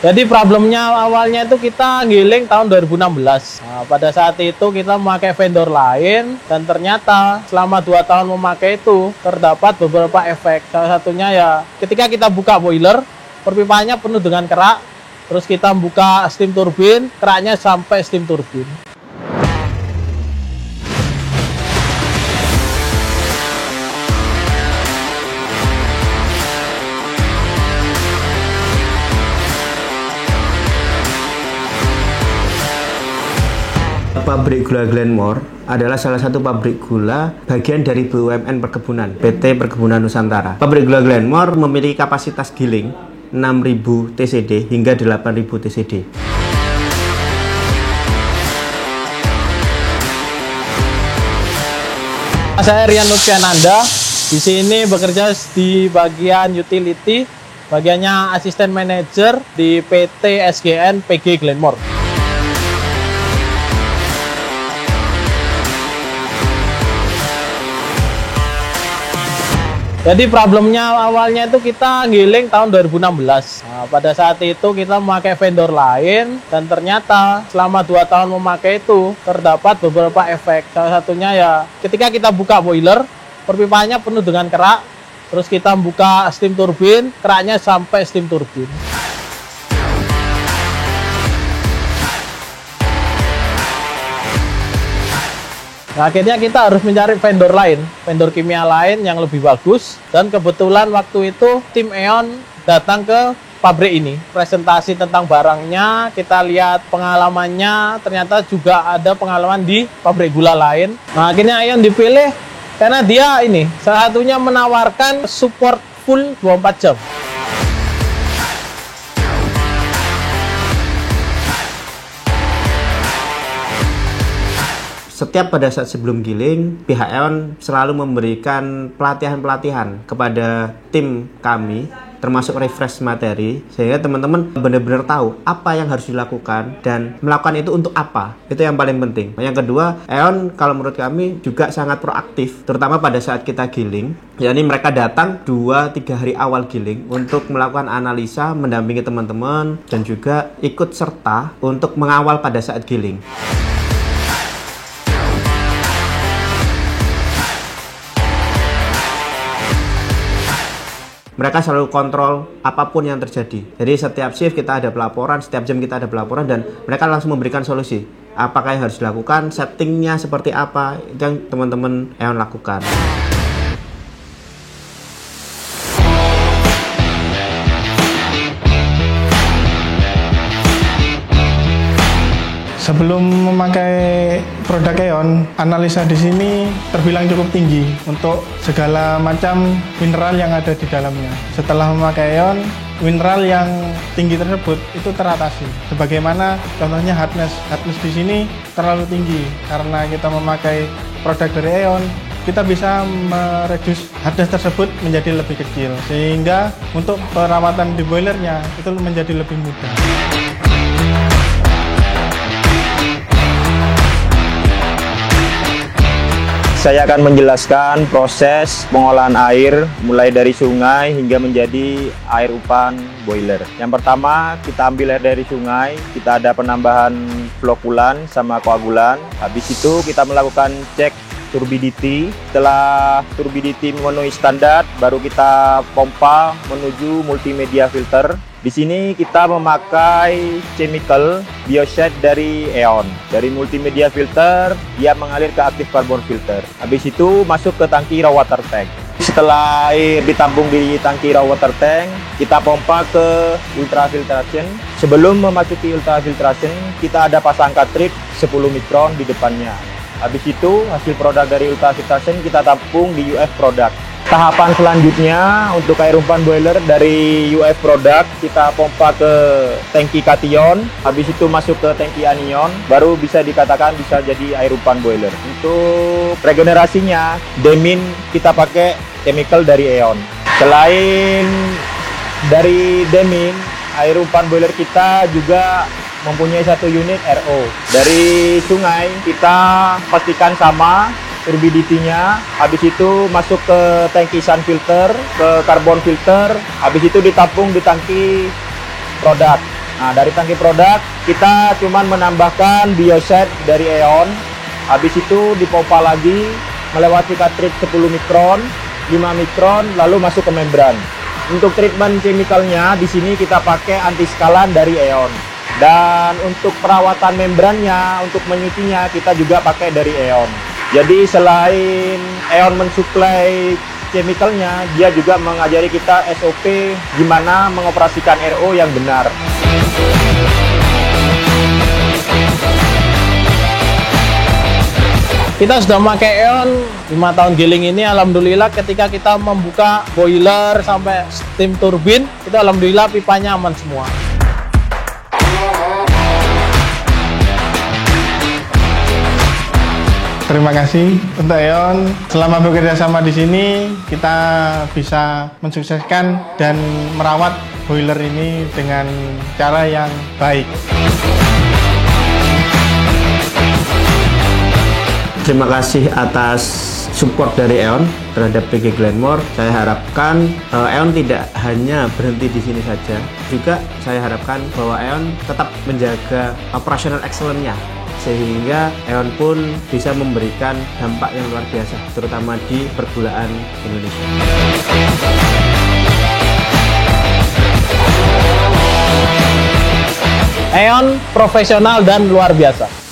Jadi problemnya awalnya itu kita giling tahun 2016. Nah, pada saat itu kita memakai vendor lain dan ternyata selama 2 tahun memakai itu terdapat beberapa efek. Salah satunya ya ketika kita buka boiler, perpipanya penuh dengan kerak. Terus kita buka steam turbin, keraknya sampai steam turbin. Pabrik gula Glenmore adalah salah satu pabrik gula bagian dari BUMN Perkebunan, PT Perkebunan Nusantara. Pabrik gula Glenmore memiliki kapasitas giling 6.000 TCD hingga 8.000 TCD. Saya Rian Lutfiananda, di sini bekerja di bagian utility, bagiannya asisten manajer di PT SGN PG Glenmore. Jadi problemnya awalnya itu kita giling tahun 2016. Nah, pada saat itu kita memakai vendor lain dan ternyata selama 2 tahun memakai itu terdapat beberapa efek. Salah satunya ya ketika kita buka boiler, perpipanya penuh dengan kerak. Terus kita buka steam turbin, keraknya sampai steam turbin. Nah, akhirnya kita harus mencari vendor lain, vendor kimia lain yang lebih bagus. Dan kebetulan waktu itu tim E.ON datang ke pabrik ini. Presentasi tentang barangnya, kita lihat pengalamannya, ternyata juga ada pengalaman di pabrik gula lain. Nah, akhirnya E.ON dipilih karena dia ini salah satunya menawarkan support full 24 jam. Setiap pada saat sebelum giling, pihak E.ON selalu memberikan pelatihan-pelatihan kepada tim kami, termasuk refresh materi, sehingga teman-teman benar-benar tahu apa yang harus dilakukan dan melakukan itu untuk apa. Itu yang paling penting. Yang kedua, E.ON kalau menurut kami juga sangat proaktif, terutama pada saat kita giling. Yakni mereka datang 2-3 hari awal giling untuk melakukan analisa, mendampingi teman-teman, dan juga ikut serta untuk mengawal pada saat giling. Mereka selalu kontrol apapun yang terjadi. Jadi setiap shift kita ada pelaporan, setiap jam kita ada pelaporan, dan mereka langsung memberikan solusi. Apakah yang harus dilakukan, settingnya seperti apa, itu yang teman-teman E.ON lakukan. Sebelum memakai produk E.ON, analisa di sini terbilang cukup tinggi untuk segala macam mineral yang ada di dalamnya. Setelah memakai E.ON, mineral yang tinggi tersebut itu teratasi. Sebagaimana contohnya hardness di sini terlalu tinggi karena kita memakai produk dari E.ON. Kita bisa mereduce hardness tersebut menjadi lebih kecil, sehingga untuk perawatan di boilernya itu menjadi lebih mudah. Saya akan menjelaskan proses pengolahan air mulai dari sungai hingga menjadi air upan boiler. Yang pertama, kita ambil air dari sungai, kita ada penambahan flokulan sama koagulan. Habis itu kita melakukan cek turbidity. Setelah turbidity memenuhi standar, baru kita pompa menuju multimedia filter. Di sini kita memakai chemical biocide dari E.ON. Dari multimedia filter, dia mengalir ke active carbon filter. Habis itu masuk ke tangki raw water tank. Setelah air ditampung di tangki raw water tank, kita pompa ke ultrafiltration. Sebelum memasuki ultrafiltration, kita ada pasang cartridge 10 mikron di depannya. Habis itu, hasil produk dari ultrafiltration kita tampung di UF product. Tahapan selanjutnya untuk air umpan boiler dari UF product kita pompa ke tangki kation, habis itu masuk ke tangki anion, baru bisa dikatakan bisa jadi air umpan boiler. Untuk regenerasinya, demin kita pakai chemical dari E.ON. Selain dari demin, air umpan boiler kita juga mempunyai 1 unit RO. Dari sungai kita pastikan sama turbidity-nya, habis itu masuk ke tangki sun filter, ke carbon filter, habis itu ditampung di tangki produk. Nah, dari tangki produk kita cuman menambahkan bioset dari Aeon. Habis itu dipompa lagi melewati cartridge 10 mikron, 5 mikron, lalu masuk ke membran. Untuk treatment chemicalnya di sini kita pakai antiskalan dari Aeon. Dan untuk perawatan membrannya, untuk menyucinya kita juga pakai dari Aeon. Jadi selain Aeon mensuplai chemicalnya, dia juga mengajari kita SOP gimana mengoperasikan RO yang benar. Kita sudah memakai Aeon 5 tahun giling ini, alhamdulillah ketika kita membuka boiler sampai steam turbin, itu alhamdulillah pipanya aman semua. Terima kasih untuk Aeon. Selama bekerja sama di sini, kita bisa mensukseskan dan merawat boiler ini dengan cara yang baik. Terima kasih atas support dari Aeon terhadap PG Glenmore. Saya harapkan Aeon tidak hanya berhenti di sini saja. Juga saya harapkan bahwa Aeon tetap menjaga operational excellence-nya, sehingga Aeon pun bisa memberikan dampak yang luar biasa, terutama di pergulaan Indonesia. Aeon profesional dan luar biasa.